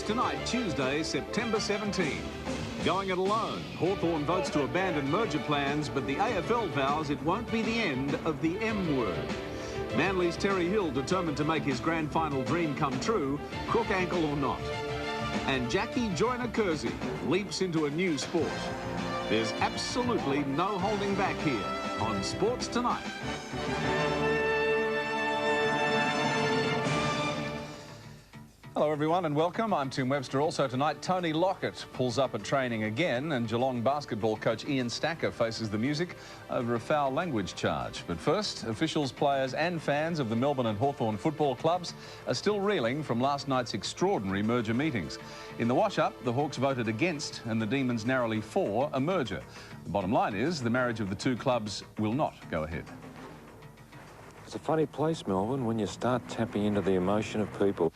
Sports Tonight, Tuesday, September 17. Going it alone. Hawthorn votes to abandon merger plans, but the AFL vows it won't be the end of the M word. Manly's Terry Hill determined to make his grand final dream come true, crook ankle or not. And Jackie Joyner-Kersey leaps into a new sport. There's absolutely no holding back here on Sports Tonight. Hello everyone and welcome. I'm Tim Webster. Also tonight, Tony Lockett pulls up at training again and Geelong basketball coach Ian Stacker faces the music over a foul language charge. But first, officials, players and fans of the Melbourne and Hawthorn football clubs are still reeling from last night's extraordinary merger meetings. In the wash-up, the Hawks voted against and the Demons narrowly for a merger. The bottom line is the marriage of the two clubs will not go ahead. It's a funny place, Melbourne, when you start tapping into the emotion of people.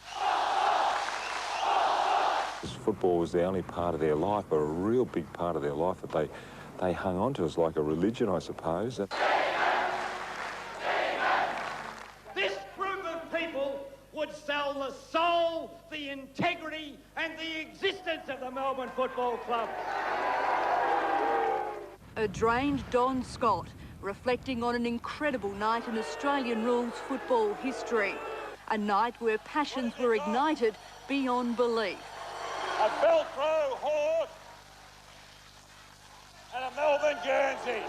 Football was the only part of their life, but a real big part of their life that they hung on to as like a religion, I suppose. This group of people would sell the soul, the integrity and the existence of the Melbourne Football Club. A drained Don Scott, reflecting on an incredible night in Australian rules football history. A night where passions were ignited beyond belief. A Velcro horse and a Melbourne Guernsey.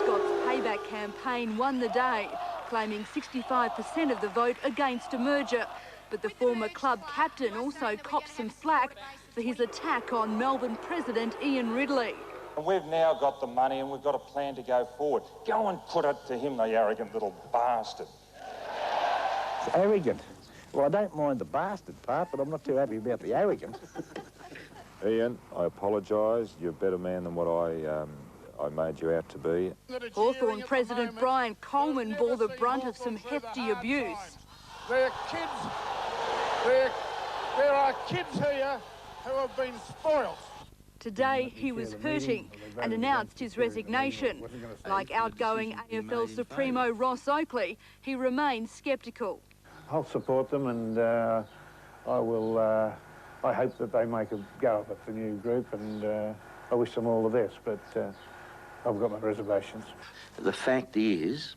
Scott's payback campaign won the day, claiming 65% of the vote against a merger. But the former club captain also copped some slack for his attack on Melbourne president Ian Ridley. We've now got the money and we've got a plan to go forward. Go and put it to him, the arrogant little bastard. It's arrogant. Well, I don't mind the bastard part, but I'm not too happy about the arrogance. Ian, I apologise. You're a better man than what I made you out to be. Hawthorn president Brian Coleman bore the brunt of some hefty abuse. There are kids here who have been spoilt. Today, he was hurting and announced his resignation. Like outgoing AFL Supremo Ross Oakley, he remains sceptical. I'll support them and I hope that they make a go of it, the new group, and I wish them all the best, but I've got my reservations. The fact is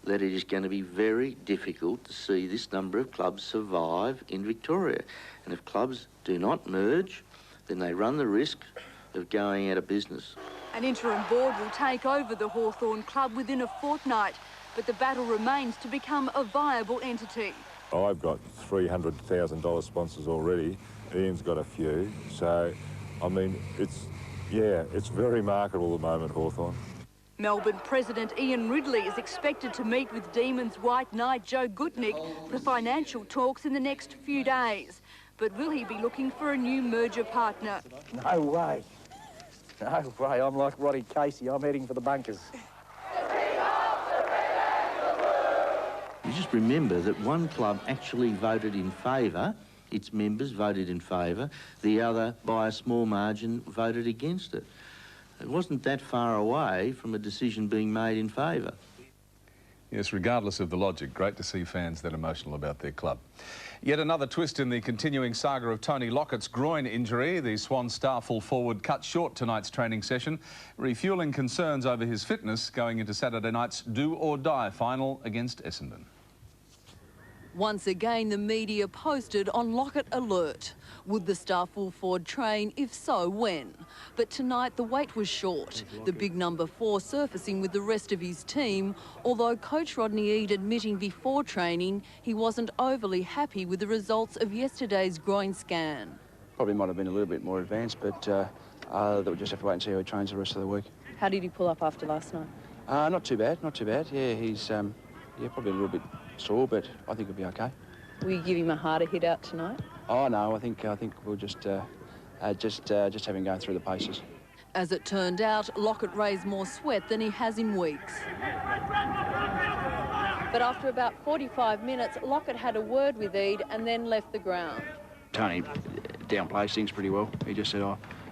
that it is going to be very difficult to see this number of clubs survive in Victoria. And if clubs do not merge, then they run the risk of going out of business. An interim board will take over the Hawthorn club within a fortnight, but the battle remains to become a viable entity. I've got $300,000 sponsors already. Ian's got a few. So, I mean, it's very marketable at the moment, Hawthorn. Melbourne president Ian Ridley is expected to meet with Demons white knight Joe Gutnick for financial talks in the next few days. But will he be looking for a new merger partner? No way. No way. I'm like Roddy Casey. I'm heading for the bunkers. You just remember that one club actually voted in favour, its members voted in favour, the other, by a small margin, voted against it. It wasn't that far away from a decision being made in favour. Yes, regardless of the logic, great to see fans that emotional about their club. Yet another twist in the continuing saga of Tony Lockett's groin injury. The Swan star full forward cut short tonight's training session, refuelling concerns over his fitness going into Saturday night's do-or-die final against Essendon. Once again, the media posted on Lockett alert. Would the star full forward train? If so, when? But tonight the wait was short, the big number 4 surfacing with the rest of his team, although coach Rodney Eade admitting before training he wasn't overly happy with the results of yesterday's groin scan. Probably might have been a little bit more advanced, but we'll just have to wait and see how he trains the rest of the week. How did he pull up after last night? Not too bad, not too bad. Yeah, he's probably a little bit sore, but I think he'll be okay. Will you give him a harder hit out tonight? Oh no, I think we'll just have him going through the paces. As it turned out, Lockett raised more sweat than he has in weeks. But after about 45 minutes, Lockett had a word with Eade and then left the ground. Tony downplays things pretty well. He just said,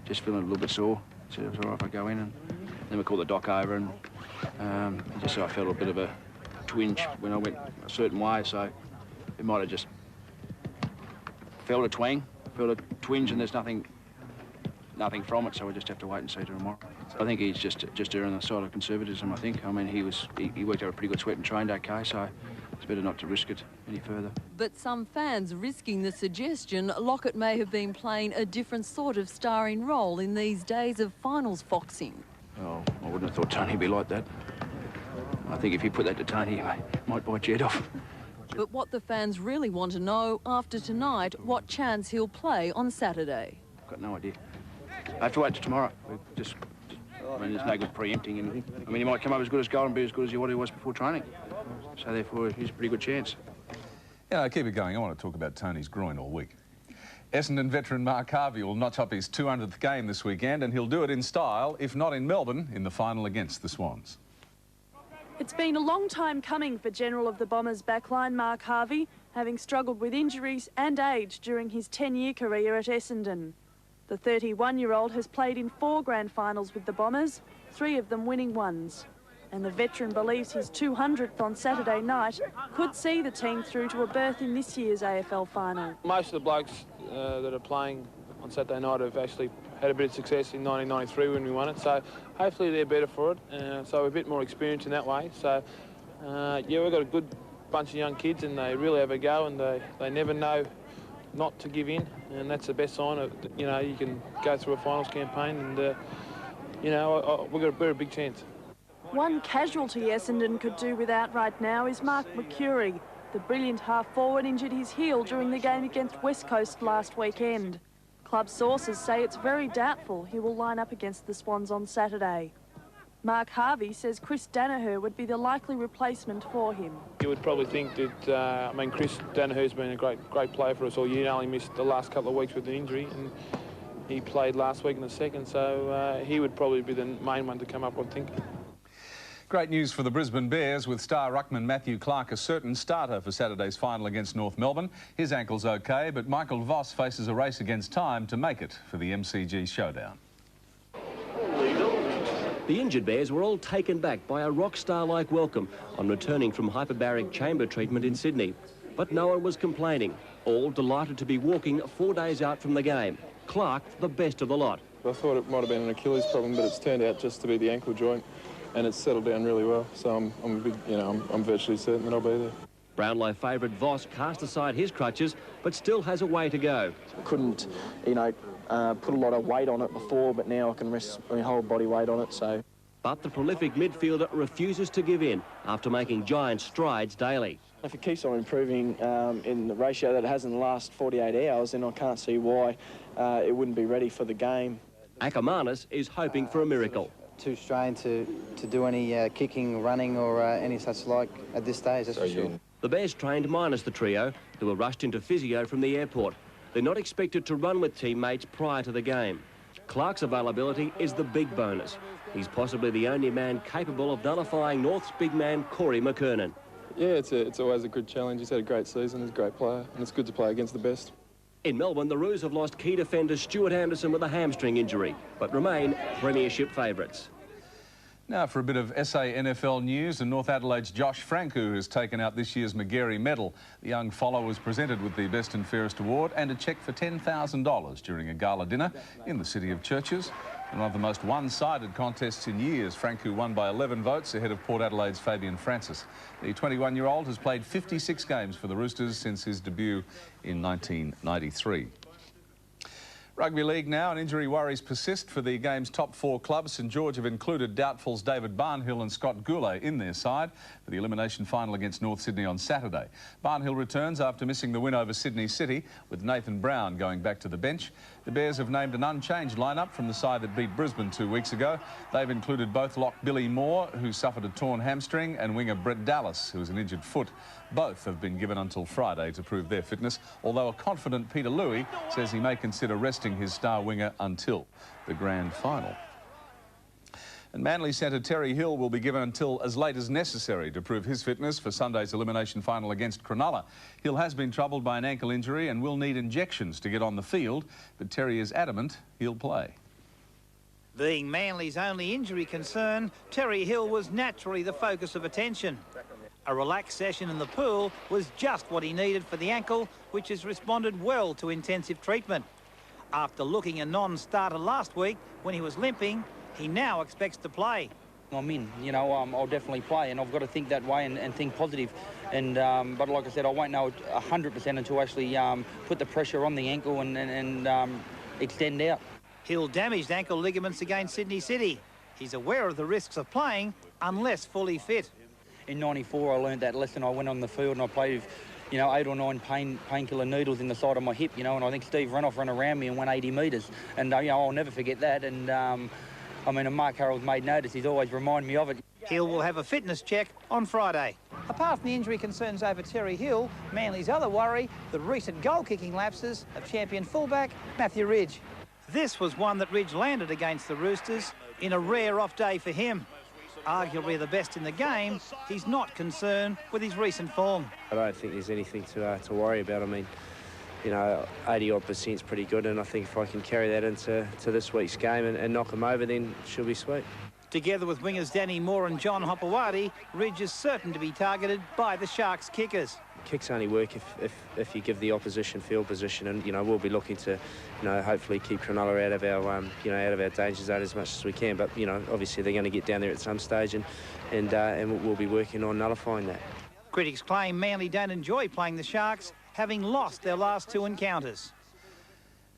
just feeling a little bit sore. He said, it was all right if I go in. And then we called the doc over and he just said I felt a bit of a twinge when I went a certain way, so it might have just felt a twang. feel a twinge and there's nothing from it, so we'll just have to wait and see tomorrow. I think he's just erring on the side of conservatism, I think. I mean, he worked out a pretty good sweat and trained okay, so it's better not to risk it any further. But some fans risking the suggestion Lockett may have been playing a different sort of starring role in these days of finals foxing. Oh, I wouldn't have thought Tony would be like that. I think if you put that to Tony, he might bite your head off. But what the fans really want to know after tonight, what chance he'll play on Saturday. I've got no idea. I have to wait till tomorrow. I mean, there's no good preempting anything. I mean, he might come up as good as goal and be as good as he was before training. So, therefore, he's a pretty good chance. Yeah, keep it going. I want to talk about Tony's groin all week. Essendon veteran Mark Harvey will notch up his 200th game this weekend, and he'll do it in style, if not in Melbourne, in the final against the Swans. It's been a long time coming for General of the Bombers backline Mark Harvey, having struggled with injuries and age during his 10-year career at Essendon. The 31-year-old has played in 4 grand finals with the Bombers, 3 of them winning ones. And the veteran believes his 200th on Saturday night could see the team through to a berth in this year's AFL final. Most of the blokes that are playing on Saturday night have actually had a bit of success in 1993 when we won it, so hopefully they're better for it, so we're a bit more experienced in that way. So, yeah, we've got a good bunch of young kids and they really have a go, and they never know not to give in, and that's the best sign of, you know, you can go through a finals campaign and, you know, we're a big chance. One casualty Essendon could do without right now is Mark McCurry. The brilliant half-forward injured his heel during the game against West Coast last weekend. Club sources say it's very doubtful he will line up against the Swans on Saturday. Mark Harvey says Chris Danaher would be the likely replacement for him. You would probably think that, I mean, Chris Danaher's been a great player for us all year. He only missed the last couple of weeks with an injury, and he played last week in the second, so he would probably be the main one to come up, I think. Great news for the Brisbane Bears, with star ruckman Matthew Clark a certain starter for Saturday's final against North Melbourne. His ankle's OK, but Michael Voss faces a race against time to make it for the MCG showdown. The injured Bears were all taken back by a rock star-like welcome on returning from hyperbaric chamber treatment in Sydney. But no one was complaining, all delighted to be walking 4 days out from the game. Clark, the best of the lot. I thought it might have been an Achilles problem, but it's turned out just to be the ankle joint, and it's settled down really well. So I'm virtually certain that I'll be there. Brownlow favourite Voss cast aside his crutches, but still has a way to go. Couldn't, put a lot of weight on it before, but now I can rest my whole body weight on it, so. But the prolific midfielder refuses to give in after making giant strides daily. If it keeps on improving in the ratio that it has in the last 48 hours, then I can't see why it wouldn't be ready for the game. Akamanis is hoping for a miracle. Too strained to do any kicking, running or any such like at this stage, that's for sure. The Bears trained minus the trio, who were rushed into physio from the airport. They're not expected to run with teammates prior to the game. Clark's availability is the big bonus. He's possibly the only man capable of nullifying North's big man Corey McKernan. Yeah, it's always a good challenge. He's had a great season, he's a great player, and it's good to play against the best. In Melbourne, the Roos have lost key defender Stuart Anderson with a hamstring injury, but remain premiership favourites. Now for a bit of SANFL news, and North Adelaide's Josh Franku has taken out this year's McGarry medal. The young follower was presented with the Best and Fairest award and a cheque for $10,000 during a gala dinner in the city of Churches. In one of the most one-sided contests in years, Franku won by 11 votes ahead of Port Adelaide's Fabian Francis. The 21-year-old has played 56 games for the Roosters since his debut in 1993. Rugby League now, and injury worries persist for the game's top 4 clubs. St George have included doubtfuls David Barnhill and Scott Goulet in their side for the elimination final against North Sydney on Saturday. Barnhill returns after missing the win over Sydney City, with Nathan Brown going back to the bench. The Bears have named an unchanged lineup from the side that beat Brisbane 2 weeks ago. They've included both lock Billy Moore, who suffered a torn hamstring, and winger Brett Dallas, who has an injured foot. Both have been given until Friday to prove their fitness, although a confident Peter Louis says he may consider resting his star winger until the grand final. And Manly centre Terry Hill will be given until as late as necessary to prove his fitness for Sunday's elimination final against Cronulla. Hill has been troubled by an ankle injury and will need injections to get on the field, but Terry is adamant he'll play. Being Manly's only injury concern, Terry Hill was naturally the focus of attention. A relaxed session in the pool was just what he needed for the ankle, which has responded well to intensive treatment. After looking a non-starter last week when he was limping, he now expects to play. I'm in, you know, I'll definitely play, and I've got to think that way and think positive. And but like I said, I won't know 100% until I actually put the pressure on the ankle and extend out. Hill damaged ankle ligaments against Sydney City. He's aware of the risks of playing unless fully fit. In '94, I learned that lesson. I went on the field and I played with, you know, 8 or 9 painkiller needles in the side of my hip, you know, and I think Steve Renoff ran around me and went 80 metres. And, you know, I'll never forget that. And, I mean, and Mark Harrell's made notice. He's always reminded me of it. Hill will have a fitness check on Friday. Apart from the injury concerns over Terry Hill, Manly's other worry, the recent goal-kicking lapses of champion fullback Matthew Ridge. This was one that Ridge landed against the Roosters in a rare off day for him. Arguably the best in the game, he's not concerned with his recent form. I don't think there's anything to worry about. I mean, you know, 80-odd% is pretty good, and I think if I can carry that into this week's game and knock them over, then she'll be sweet. Together with wingers Danny Moore and John Hopewadi, Ridge is certain to be targeted by the Sharks kickers. Kicks only work if you give the opposition field position, and you know we'll be looking to, you know, hopefully keep Cronulla out of our you know, out of our danger zone as much as we can. But you know, obviously they're going to get down there at some stage, and we'll be working on nullifying that. Critics claim Manly don't enjoy playing the Sharks, having lost their last 2 encounters.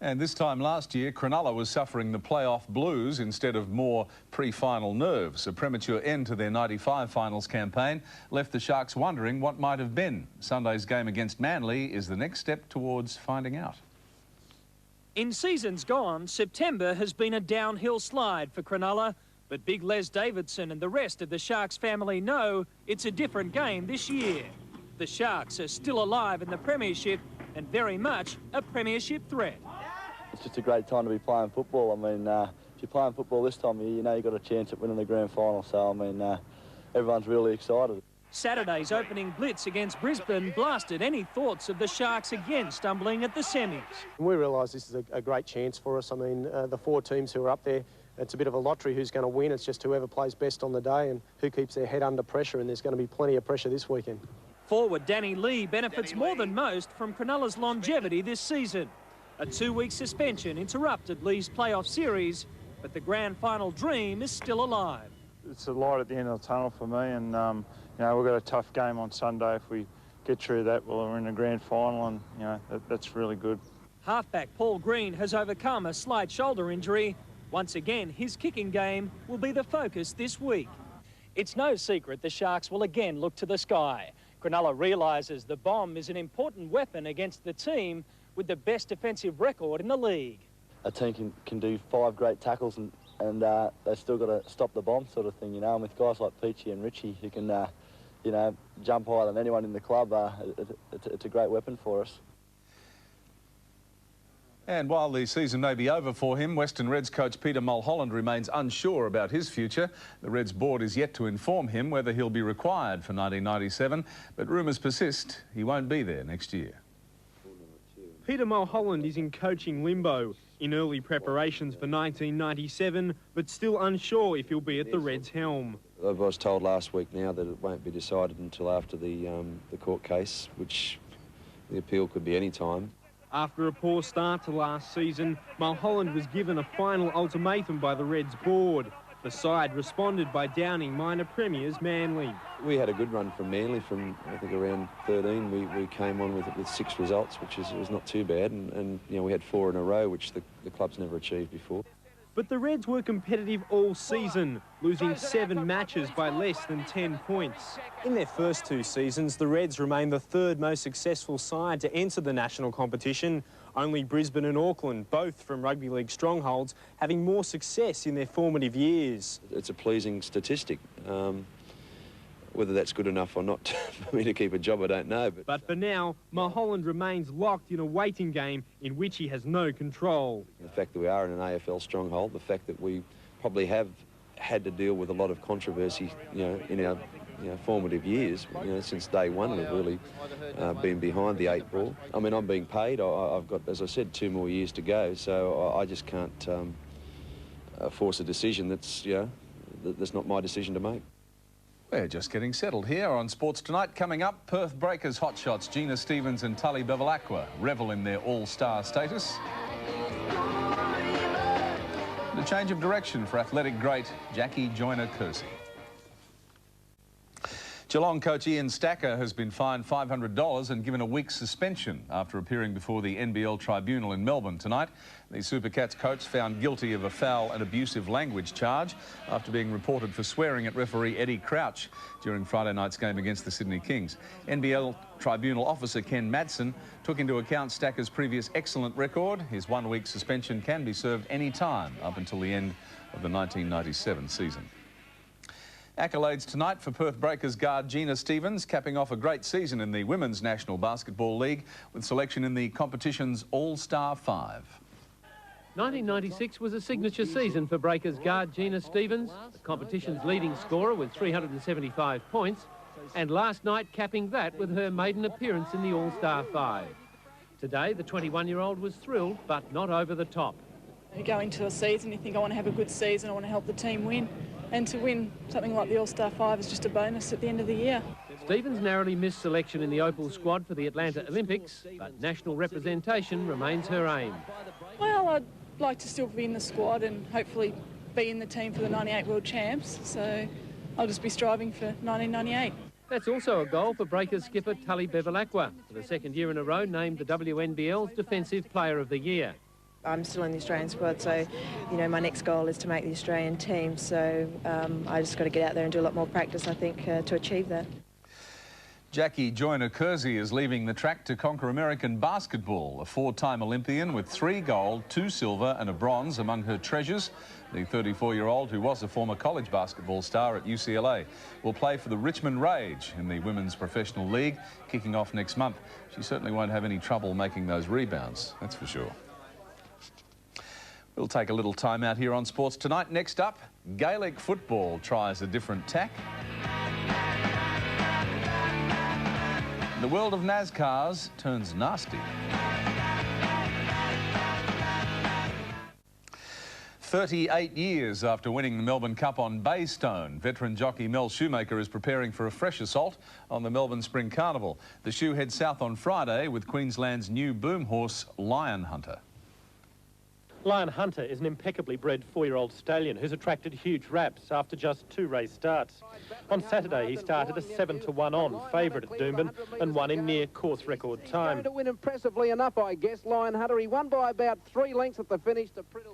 And this time last year, Cronulla was suffering the playoff blues instead of more pre-final nerves. A premature end to their 95 finals campaign left the Sharks wondering what might have been. Sunday's game against Manly is the next step towards finding out. In seasons gone, September has been a downhill slide for Cronulla, but Big Les Davidson and the rest of the Sharks family know it's a different game this year. The Sharks are still alive in the premiership and very much a premiership threat. It's just a great time to be playing football. I mean, if you're playing football this time of year, you know you've got a chance at winning the grand final. So, I mean, everyone's really excited. Saturday's opening blitz against Brisbane blasted any thoughts of the Sharks again stumbling at the semis. We realise this is a great chance for us. I mean, the 4 teams who are up there, it's a bit of a lottery who's going to win. It's just whoever plays best on the day and who keeps their head under pressure, and there's going to be plenty of pressure this weekend. Forward Danny Lee benefits more than most from Cronulla's longevity this season. A 2-week suspension interrupted Lee's playoff series, but the grand final dream is still alive. It's a light at the end of the tunnel for me, and you know, we've got a tough game on Sunday. If we get through that, well, we're in the grand final, and you know that's really good. Halfback Paul Green has overcome a slight shoulder injury. Once again, his kicking game will be the focus this week. It's no secret the Sharks will again look to the sky. Cronulla realises the bomb is an important weapon against the team with the best defensive record in the league. A team can do 5 great tackles and they've still got to stop the bomb sort of thing, you know. And with guys like Peachy and Richie who can, you know, jump higher than anyone in the club, it's a great weapon for us. And while the season may be over for him, Western Reds coach Peter Mulholland remains unsure about his future. The Reds board is yet to inform him whether he'll be required for 1997, but rumours persist he won't be there next year. Peter Mulholland is in coaching limbo, in early preparations for 1997, but still unsure if he'll be at the Reds' helm. I was told last week now that it won't be decided until after the court case, which the appeal could be any time. After a poor start to last season, Mulholland was given a final ultimatum by the Reds board. The side responded by downing minor premiers Manly. We had a good run from Manly from, I think, around 13. We came on with 6 results, which was not too bad, and you know, we had 4 in a row, which the club's never achieved before. But the Reds were competitive all season, losing 7 matches by less than 10 points. In their first 2 seasons, the Reds remained the 3rd most successful side to enter the national competition. Only Brisbane and Auckland, both from rugby league strongholds, having more success in their formative years. It's a pleasing statistic. Whether that's good enough or not for me to keep a job, I don't know. But for now, Mulholland remains locked in a waiting game in which he has no control. The fact that we are in an AFL stronghold, the fact that we probably have had to deal with a lot of controversy, you know, in our formative years, you know, since day one, we've really been behind the 8 ball. I mean, I'm being paid. I've got, as I said, 2 more years to go, so I just can't force a decision that's, you know, that's not my decision to make. We're just getting settled here on Sports Tonight. Coming up, Perth Breakers hotshots Gina Stevens and Tully Bevilacqua revel in their all-star status. And a change of direction for athletic great Jackie Joyner-Kersey. Geelong coach Ian Stacker has been fined $500 and given a week's suspension after appearing before the NBL tribunal in Melbourne tonight. The Supercats coach found guilty of a foul and abusive language charge after being reported for swearing at referee Eddie Crouch during Friday night's game against the Sydney Kings. NBL tribunal officer Ken Madsen took into account Stacker's previous excellent record. His one-week suspension can be served any time up until the end of the 1997 season. Accolades tonight for Perth Breakers guard Gina Stevens, capping off a great season in the Women's National Basketball League with selection in the competition's All-Star 5. 1996 was a signature season for Breakers guard Gina Stevens, the competition's leading scorer with 375 points, and last night capping that with her maiden appearance in the All-Star 5. Today, the 21-year-old was thrilled, but not over the top. You go into a season, you think, I want to have a good season, I want to help the team win. And to win something like the All-Star 5 is just a bonus at the end of the year. Stevens narrowly missed selection in the Opal squad for the Atlanta Olympics, but national representation remains her aim. Well, I'd like to still be in the squad and hopefully be in the team for the 98 World Champs, so I'll just be striving for 1998. That's also a goal for Breakers skipper Tully Bevilacqua, for the second year in a row named the WNBL's Defensive Player of the Year. I'm still in the Australian squad, so, you know, my next goal is to make the Australian team, so I just got to get out there and do a lot more practice, I think, to achieve that. Jackie Joyner-Kersey is leaving the track to conquer American basketball. A four-time Olympian with 3 gold, 2 silver and a bronze among her treasures. The 34-year-old, who was a former college basketball star at UCLA, will play for the Richmond Rage in the Women's Professional League, kicking off next month. She certainly won't have any trouble making those rebounds, that's for sure. We'll take a little time out here on Sports Tonight. Next up, Gaelic football tries a different tack. The world of NASCARs turns nasty. 38 years after winning the Melbourne Cup on Baystone, veteran jockey Mel Shoemaker is preparing for a fresh assault on the Melbourne Spring Carnival. The shoe heads south on Friday with Queensland's new boom horse, Lion Hunter. Lion Hunter is an impeccably bred 4-year-old stallion who's attracted huge raps after just 2 race starts. On Saturday, he started a 7-to-1 on favourite at Doomben and won in near course record time. Going to win impressively enough, I guess, Lion Hunter. He won by about 3 lengths at the finish.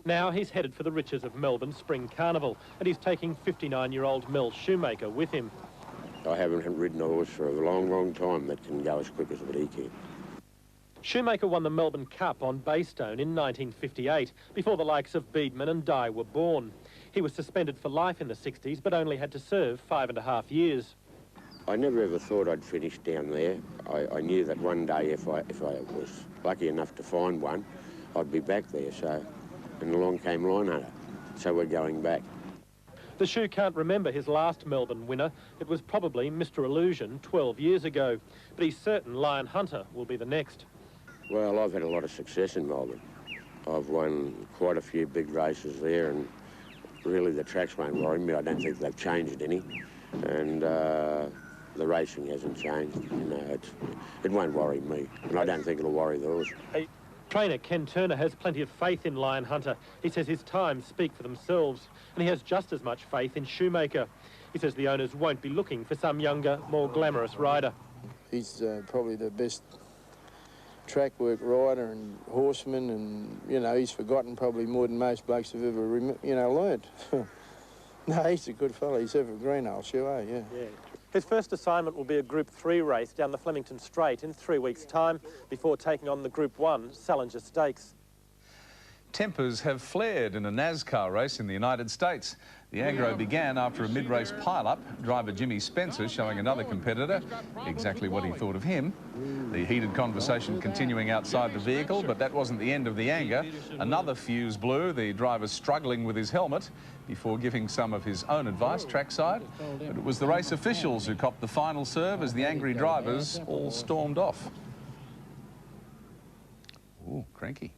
Now he's headed for the riches of Melbourne Spring Carnival, and he's taking 59-year-old Mel Shoemaker with him. I haven't ridden a horse for a long, long time that can go as quick as what he can. Shoemaker won the Melbourne Cup on Baystone in 1958, before the likes of Beedman and Dye were born. He was suspended for life in the 60s, but only had to serve 5.5 years. I never ever thought I'd finish down there. I knew that one day, if I was lucky enough to find one, I'd be back there. So, and along came Lion Hunter, so we're going back. The shoe can't remember his last Melbourne winner. It was probably Mr. Illusion 12 years ago, but he's certain Lion Hunter will be the next. Well, I've had a lot of success in Melbourne. I've won quite a few big races there, and really the tracks won't worry me. I don't think they've changed any, and the racing hasn't changed. You know, it won't worry me, and I don't think it'll worry the horse. Trainer Ken Turner has plenty of faith in Lion Hunter. He says his times speak for themselves, and he has just as much faith in Shoemaker. He says the owners won't be looking for some younger, more glamorous rider. He's probably the best track work rider and horseman, and, you know, he's forgotten probably more than most blokes have ever, learned. No, he's a good fellow. He's evergreen, I'll show you, yeah. His first assignment will be a Group 3 race down the Flemington Straight in 3 weeks' time before taking on the Group 1 Salinger Stakes. Tempers have flared in a NASCAR race in the United States. The aggro began after a mid-race pile-up, driver Jimmy Spencer showing another competitor exactly what he thought of him. The heated conversation continuing outside the vehicle, but that wasn't the end of the anger. Another fuse blew, the driver struggling with his helmet before giving some of his own advice trackside. But it was the race officials who copped the final serve as the angry drivers all stormed off. Ooh, cranky.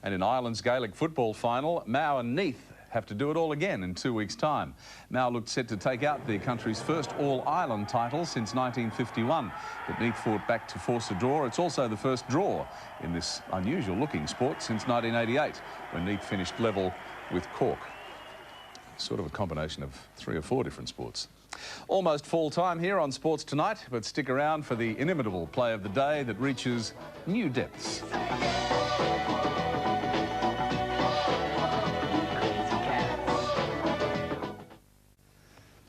And in Ireland's Gaelic football final, Mao and Neath have to do it all again in 2 weeks' time. Now looked set to take out the country's first All-Ireland title since 1951. But Neath fought back to force a draw. It's also the first draw in this unusual-looking sport since 1988, when Neath finished level with Cork. Sort of a combination of 3 or 4 different sports. Almost full time here on Sports Tonight, but stick around for the inimitable play of the day that reaches new depths.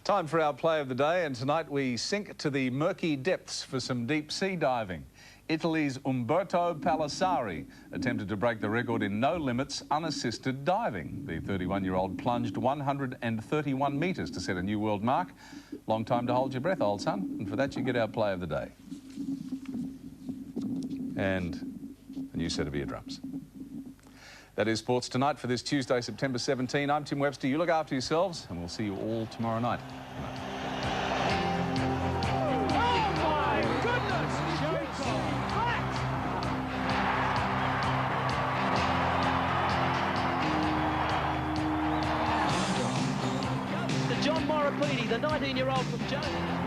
Time for our play of the day, and tonight we sink to the murky depths for some deep sea diving. Italy's Umberto Palissari attempted to break the record in no limits unassisted diving. The 31-year-old plunged 131 metres to set a new world mark. Long time to hold your breath, old son, and for that you get our play of the day. And a new set of eardrums. That is Sports Tonight for this Tuesday, September 17. I'm Tim Webster. You look after yourselves, and we'll see you all tomorrow night. John Morapedi, the 19-year-old from Jones.